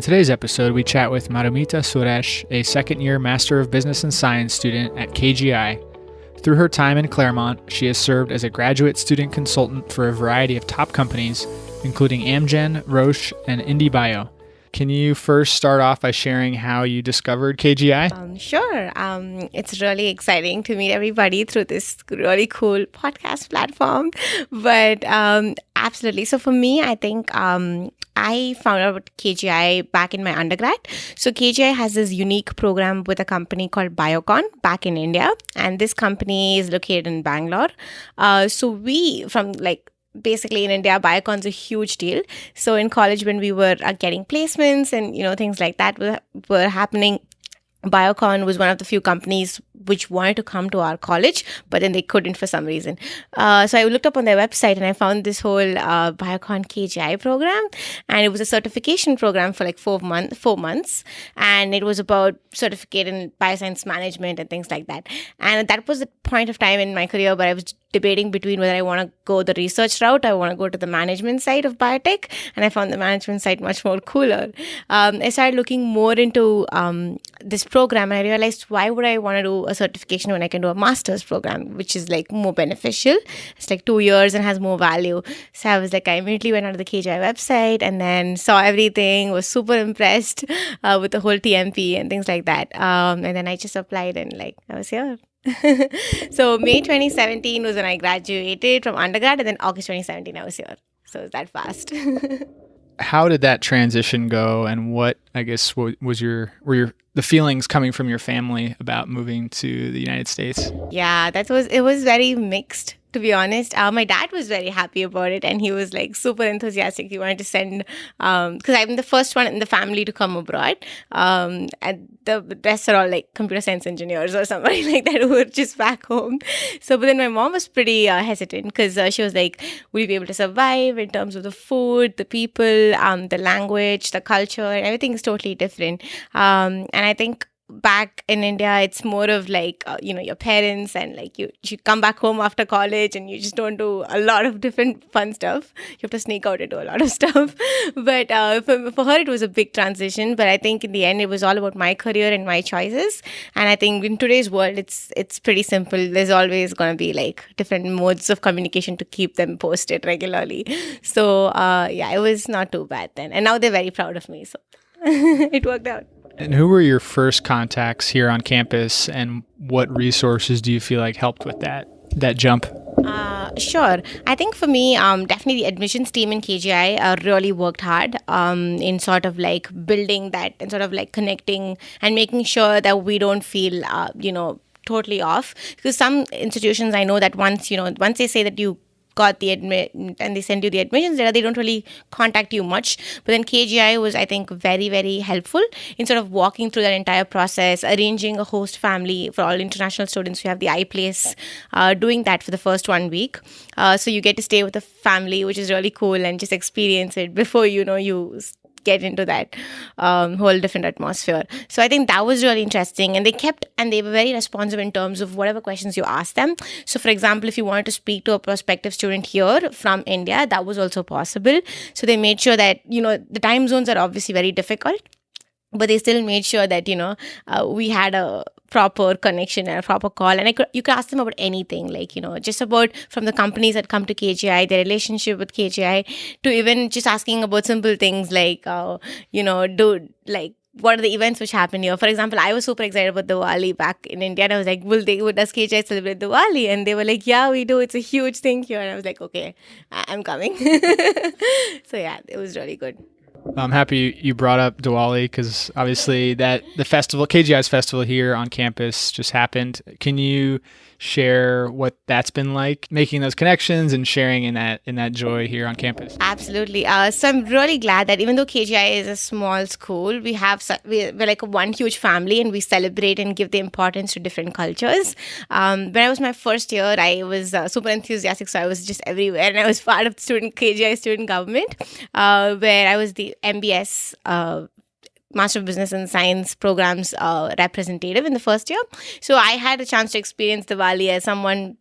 today's episode, we chat with Madhumita Suresh, a second-year Master of Business and Science student at KGI. Through her time in Claremont, she has served as a graduate student consultant for a variety of top companies, including Amgen, Roche, and IndieBio. Can you first start off by sharing how you discovered KGI? Sure. It's really exciting to meet everybody through this really cool podcast platform. But absolutely. So for me, I think I found out about KGI back in my undergrad. So KGI has this unique program with a company called Biotech back in India. And this company is located in Bangalore. Basically in India, Biocon's a huge deal. So in college, when we were getting placements and, things like that were happening, Biocon was one of the few companies which wanted to come to our college, but then they couldn't for some reason. So I looked up on their website and I found this whole Biocon KGI program, and it was a certification program for like 4 months, and it was about certificate in bioscience management and things like that. And that was the point of time in my career where I was debating between whether I want to go the research route, I want to go to the management side of biotech, and I found the management side much more cooler. I started looking more into this program, and I realized, why would I want to do a certification when I can do a master's program, which is like more beneficial? It's like 2 years and has more value. So I was like, I immediately went onto the KGI website and then saw everything, was super impressed with the whole TMP and things like that. And then I just applied and I was here. So May 2017 was when I graduated from undergrad, and then August 2017 I was here. So it was that fast. How did that transition go, and what, I guess, were the feelings coming from your family about moving to the United States? Yeah, it was very mixed, to be honest. My dad was very happy about it, and he was like super enthusiastic. He wanted to send, because I'm the first one in the family to come abroad, and the rest are all like computer science engineers or somebody like that who were just back home. So, but then my mom was pretty hesitant, because she was like, will you be able to survive in terms of the food, the people, the language, the culture, and everything is totally different. And I think back in India, it's more of like, your parents, and like you come back home after college and you just don't do a lot of different fun stuff. You have to sneak out and do a lot of stuff. But for her, it was a big transition. But I think in the end, it was all about my career and my choices. And I think in today's world, it's pretty simple. There's always going to be like different modes of communication to keep them posted regularly. So it was not too bad then. And now they're very proud of me. So it worked out. And who were your first contacts here on campus, and what resources do you feel like helped with that jump? Sure. I think for me, definitely the admissions team in KGI really worked hard in sort of like building that and sort of like connecting and making sure that we don't feel, totally off. Because some institutions, I know that once they say that you got the admit and they send you the admissions letter, they don't really contact you much. But then KGI was, I think, very, very helpful in sort of walking through that entire process, arranging a host family for all international students. We have the iPlace, doing that for the first 1 week. So you get to stay with a family, which is really cool, and just experience it before you get into that whole different atmosphere. So I think that was really interesting, and they were very responsive in terms of whatever questions you asked them. So for example, if you wanted to speak to a prospective student here from India, that was also possible. So they made sure that, the time zones are obviously very difficult, but they still made sure that, we had a proper connection and a proper call. And you could ask them about anything, like, just about from the companies that come to KGI, their relationship with KGI, to even just asking about simple things like, what are the events which happen here? For example, I was super excited about Diwali back in India, and I was like, does KGI celebrate Diwali? And they were like, yeah, we do. It's a huge thing here. And I was like, okay, I'm coming. So yeah, it was really good. I'm happy you brought up Diwali, because obviously the festival, KGI's festival here on campus, just happened. Can you share what that's been like, making those connections and sharing in that joy here on campus? Absolutely. So I'm really glad that even though KGI is a small school, we're like one huge family, and we celebrate and give the importance to different cultures. When I was my first year, I was super enthusiastic, so I was just everywhere, and I was part of KGI student government, where I was the MBS Master of Business and Science programs representative in the first year. So I had a chance to experience Diwali as someone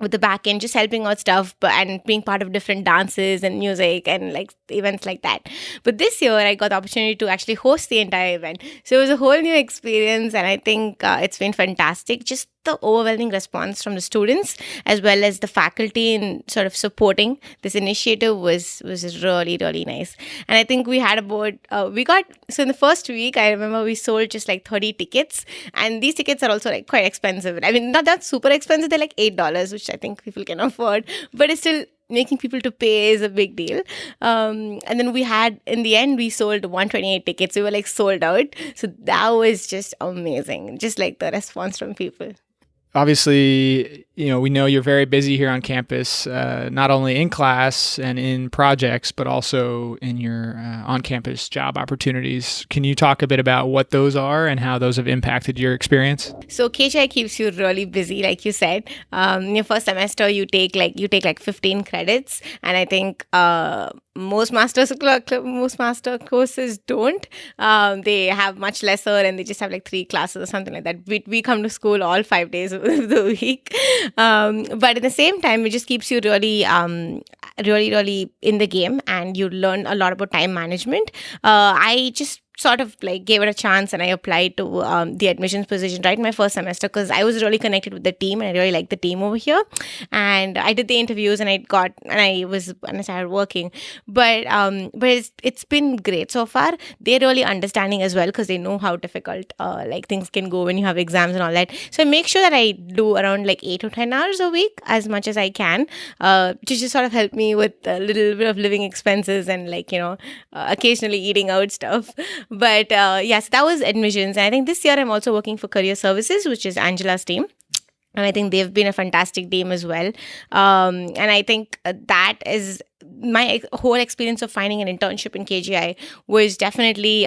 with the back end, just helping out stuff, but and being part of different dances and music and like events like that. But this year, I got the opportunity to actually host the entire event, so it was a whole new experience, and I think it's been fantastic. Just the overwhelming response from the students as well as the faculty in sort of supporting this initiative was really really nice. And I think we had about we got so in the first week, I remember we sold just like 30 tickets, and these tickets are also like quite expensive. I mean, not that super expensive, they're like $8, which I think people can afford, but it's still making people to pay is a big deal. And then we had, in the end, we sold 128 tickets. We were like sold out. So that was just amazing. Just like the response from people. Obviously, we know you're very busy here on campus, not only in class and in projects, but also in your on-campus job opportunities. Can you talk a bit about what those are and how those have impacted your experience? So KGI keeps you really busy, like you said. In your first semester, you take like 15 credits, and I think most master courses don't. They have much lesser, and they just have like 3 classes or something like that. We come to school all 5 days of the week, but at the same time, it just keeps you really really in the game, and you learn a lot about time management. I just sort of like gave it a chance, and I applied to the admissions position right in my first semester because I was really connected with the team, and I really liked the team over here. And I did the interviews, and I started working. But it's been great so far. They're really understanding as well because they know how difficult like things can go when you have exams and all that. So I make sure that I do around like 8 to 10 hours a week as much as I can to just sort of help me with a little bit of living expenses and like occasionally eating out stuff. But yes, that was admissions. And I think this year I'm also working for career services, which is Angela's team. And I think they've been a fantastic team as well. And I think that is my whole experience of finding an internship in KGI was definitely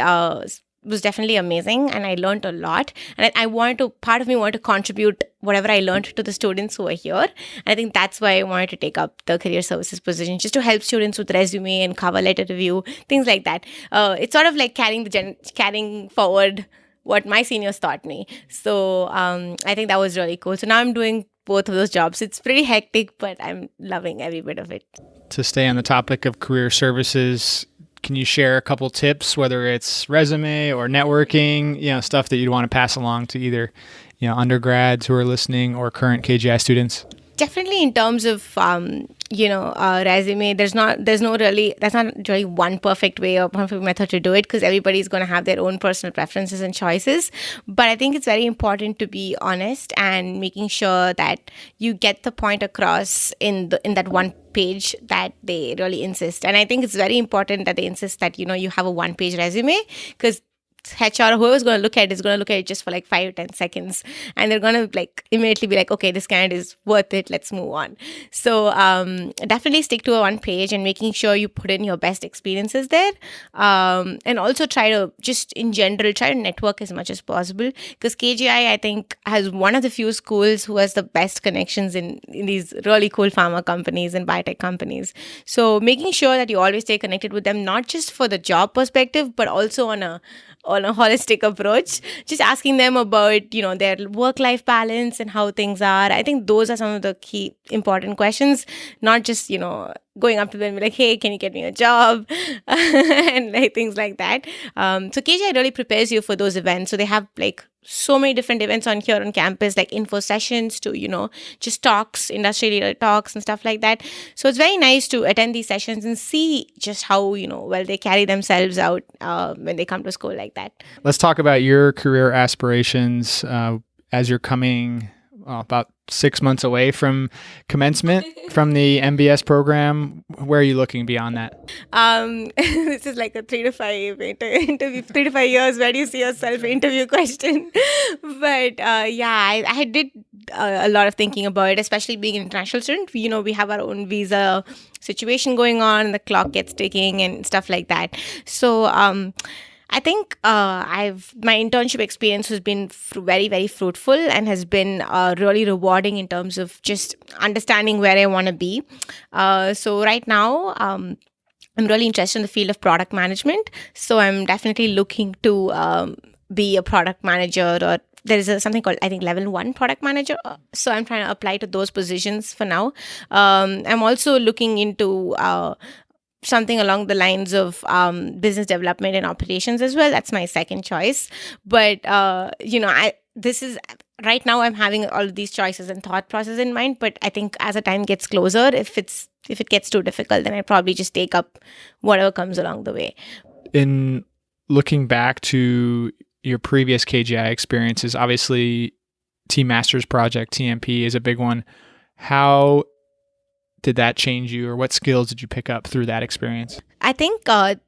amazing, and I learned a lot. And part of me wanted to contribute whatever I learned to the students who are here. And I think that's why I wanted to take up the career services position, just to help students with resume and cover letter review, things like that. It's sort of like carrying forward what my seniors taught me. So I think that was really cool. So now I'm doing both of those jobs. It's pretty hectic, but I'm loving every bit of it. To stay on the topic of career services, can you share a couple tips, whether it's resume or networking, stuff that you'd want to pass along to either, undergrads who are listening or current KGI students? Definitely in terms of, resume, that's not really one perfect way or perfect method to do it because everybody's going to have their own personal preferences and choices. But I think it's very important to be honest and making sure that you get the point across in that one page that they really insist. And I think it's very important that they insist that, you have a 1-page resume because HR, whoever's going to look at it is going to look at it just for like 5 or 10 seconds, and they're going to like immediately be like, okay, this candidate is worth it, let's move on. So definitely stick to a 1 page and making sure you put in your best experiences there, and also try to network as much as possible because KGI, I think, has one of the few schools who has the best connections in these really cool pharma companies and biotech companies. So making sure that you always stay connected with them, not just for the job perspective, but also on a holistic approach, just asking them about, their work-life balance and how things are. I think those are some of the key important questions, not just, going up to them and be like, hey, can you get me a job? And like things like that. So KGI really prepares you for those events. So they have like so many different events on here on campus, like info sessions to, just talks, industry leader talks and stuff like that. So it's very nice to attend these sessions and see just how, well they carry themselves out when they come to school like that. Let's talk about your career aspirations as you're coming about 6 months away from commencement from the MBS program. Where are you looking beyond that? This is like a 3 to 5 interview, 3 to 5 years. Where do you see yourself interview question? But I did a lot of thinking about it, especially being an international student. We have our own visa situation going on, and the clock gets ticking and stuff like that. So I think my internship experience has been very, very fruitful and has been really rewarding in terms of just understanding where I want to be. So right now, I'm really interested in the field of product management. So I'm definitely looking to be a product manager or there is something called, I think, level 1 product manager. So I'm trying to apply to those positions for now. I'm also looking into something along the lines of business development and operations as well. That's my second choice. But right now I'm having all of these choices and thought process in mind. But I think as the time gets closer, if it gets too difficult, then I probably just take up whatever comes along the way. In looking back to your previous KGI experiences, obviously Team Masters Project, TMP, is a big one. How did that change you, or what skills did you pick up through that experience? I think the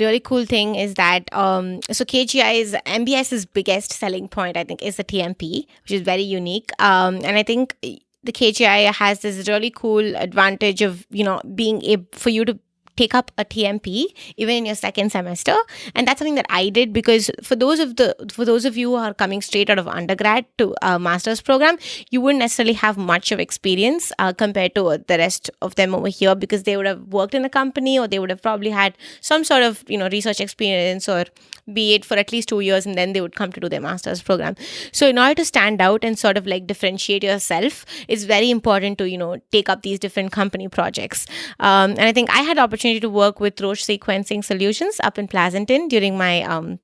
really cool thing is that so KGI's MBS's biggest selling point, I think, is the TMP, which is very unique. And I think the KGI has this really cool advantage of, being able for you to take up a TMP even in your second semester. And that's something that I did, because for those of you who are coming straight out of undergrad to a master's program, you wouldn't necessarily have much of experience compared to the rest of them over here, because they would have worked in a company, or they would have probably had some sort of research experience, or be it for at least 2 years, and then they would come to do their master's program. So in order to stand out and sort of like differentiate yourself, it's very important to take up these different company projects. And I think I had the opportunity to work with Roche Sequencing Solutions up in Pleasanton during my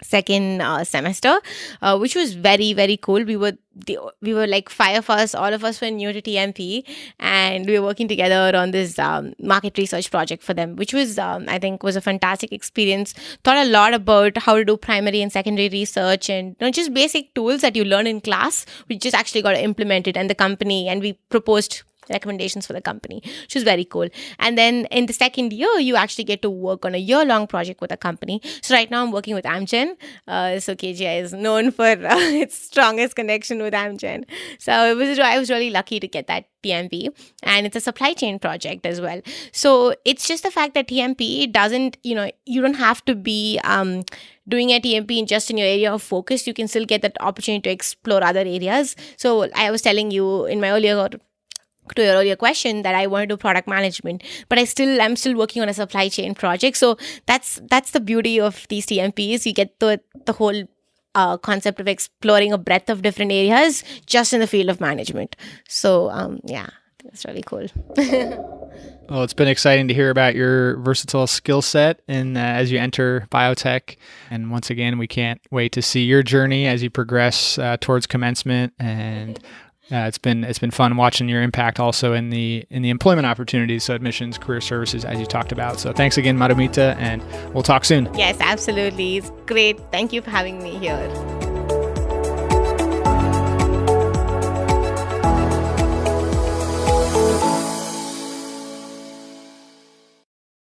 second semester, which was very, very cool. We were like 5 of us, all of us were new to TMP, and we were working together on this market research project for them, which was I think was a fantastic experience. Taught a lot about how to do primary and secondary research, and just basic tools that you learn in class, we just actually got implemented, and the company, and we proposed recommendations for the company, which is very cool. And then in the second year, you actually get to work on a year-long project with a company. So right now I'm working with Amgen. So KGI is known for its strongest connection with Amgen. So I was really lucky to get that TMP, and it's a supply chain project as well. So it's just the fact that TMP doesn't, you don't have to be doing a TMP just in your area of focus. You can still get that opportunity to explore other areas. So I was telling you in my to your earlier question that I want to do product management, but I'm still working on a supply chain project. So that's the beauty of these TMPs. You get the whole concept of exploring a breadth of different areas just in the field of management. So that's really cool. Well, it's been exciting to hear about your versatile skill set and as you enter biotech. And once again, we can't wait to see your journey as you progress towards commencement. And it's been fun watching your impact also in the employment opportunities, so admissions, career services, as you talked about. So thanks again, Madhumita, and we'll talk soon. Yes, absolutely. It's great. Thank you for having me here.